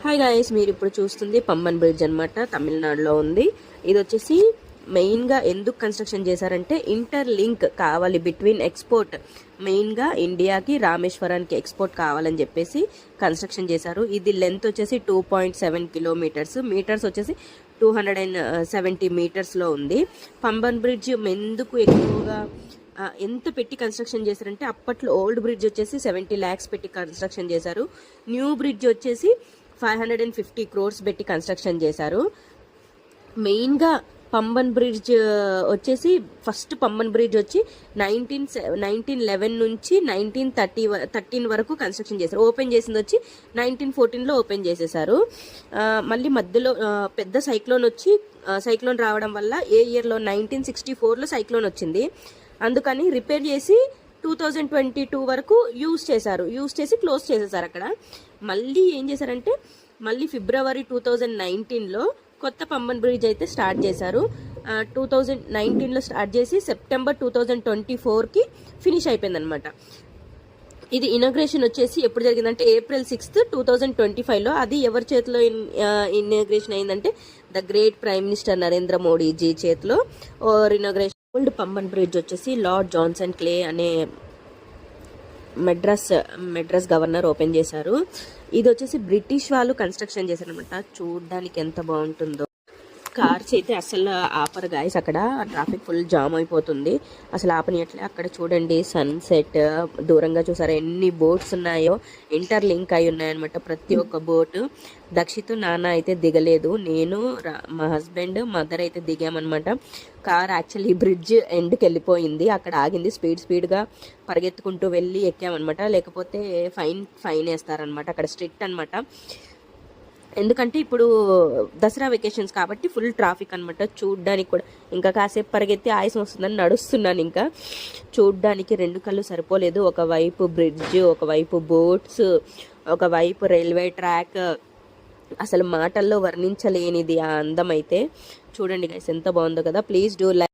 Hi guys, మీరు ఇప్పుడు చూస్తుంది పంబన్ బ్రిడ్జ్ అనమాట. తమిళనాడులో ఉంది. ఇది వచ్చేసి మెయిన్గా ఎందుకు కన్స్ట్రక్షన్ చేశారంటే ఇంటర్ లింక్ కావాలి బిట్వీన్ ఎక్స్పోర్ట్, మెయిన్గా ఇండియాకి రామేశ్వరానికి ఎక్స్పోర్ట్ కావాలని చెప్పేసి కన్స్ట్రక్షన్ చేశారు. ఇది లెంత్ వచ్చేసి 2.7 కిలోమీటర్స్, మీటర్స్ వచ్చేసి 270 మీటర్స్లో ఉంది. పంబన్ బ్రిడ్జ్ ఎందుకు ఎక్కువగా ఎంత పెట్టి కన్స్ట్రక్షన్ చేశారంటే, అప్పట్లో ఓల్డ్ బ్రిడ్జ్ వచ్చేసి 70 lakhs పెట్టి కన్స్ట్రక్షన్ చేశారు. న్యూ బ్రిడ్జ్ వచ్చేసి 550 crores పెట్టి కన్స్ట్రక్షన్ చేశారు. మెయిన్గా పంబన్ బ్రిడ్జ్ వచ్చేసి ఫస్ట్ పంబన్ బ్రిడ్జ్ వచ్చి 1911 నుంచి 1913 వరకు కన్స్ట్రక్షన్ చేశారు. ఓపెన్ చేసింది వచ్చి 1914లో ఓపెన్ చేసేసారు. మళ్ళీ మధ్యలో పెద్ద సైక్లోన్ రావడం వల్ల ఏ ఇయర్లో 1964లో సైక్లోన్ వచ్చింది. అందుకని రిపేర్ చేసి 2022 వరకు యూజ్ చేసి క్లోజ్ చేసేసారు అక్కడ. మళ్ళీ ఏం చేశారంటే, మళ్ళీ ఫిబ్రవరి 2019లో కొత్త పంబన్ బ్రిడ్జ్ అయితే స్టార్ట్ చేశారు. 2019లో స్టార్ట్ చేసి సెప్టెంబర్ 2024కి ఫినిష్ అయిపోయిందనమాట. ఇది ఇనాగ్రేషన్ వచ్చేసి ఎప్పుడు జరిగిందంటే April 6th, 2025లో. అది ఎవరి చేతిలో ఇనాగ్రేషన్ అయిందంటే the great prime minister Narendra Modiji చేతిలో ఇనాగ్రేషన్. ఓల్డ్ పంబన్ బ్రిడ్జ్ వచ్చేసి లార్డ్ జాన్సన్ క్లే అనే మెడ్రాస్ గవర్నర్ ఓపెన్ చేశారు. ఇది వచ్చేసి బ్రిటిష్ వాళ్ళు కన్స్ట్రక్షన్ చేశారనమాట. చూడడానికి ఎంత బాగుంటుందో. కార్స్ అయితే అసలు ఆపరు గాయస్, అక్కడ ట్రాఫిక్ ఫుల్ జామ్ అయిపోతుంది, అసలు ఆపనియట్లే. అక్కడ చూడండి సన్సెట్, దూరంగా చూసారా ఎన్ని బోట్స్ ఉన్నాయో, ఇంటర్ లింక్ అయి ఉన్నాయన్నమాట ప్రతి ఒక్క బోటు. దక్షిత్ నాన్న అయితే దిగలేదు, నేను మా హస్బెండ్ మదర్ అయితే దిగామన్నమాట. కార్ యాక్చువల్లీ బ్రిడ్జ్ ఎండ్కి వెళ్ళిపోయింది, అక్కడ ఆగింది. స్పీడ్గా పరిగెత్తుకుంటూ వెళ్ళి ఎక్కామన్నమాట, లేకపోతే ఫైన్ వేస్తారనమాట. అక్కడ స్ట్రిక్ట్ అనమాట. ఎందుకంటే ఇప్పుడు దసరా వెకేషన్స్ కాబట్టి ఫుల్ ట్రాఫిక్ అనమాట. చూడ్డానికి కూడా ఇంకా కాసేపు పరిగెత్తి ఆయాసం వస్తుందని నడుస్తున్నాను. ఇంకా చూడ్డానికి 2 కళ్ళు సరిపోలేదు. ఒకవైపు బ్రిడ్జ్, ఒకవైపు బోట్స్, ఒకవైపు రైల్వే ట్రాక్. అసలు మాటల్లో వర్ణించలేనిది ఆ అందం అయితే. చూడండి గైస్ ఎంత బాగుందో కదా. Please do like.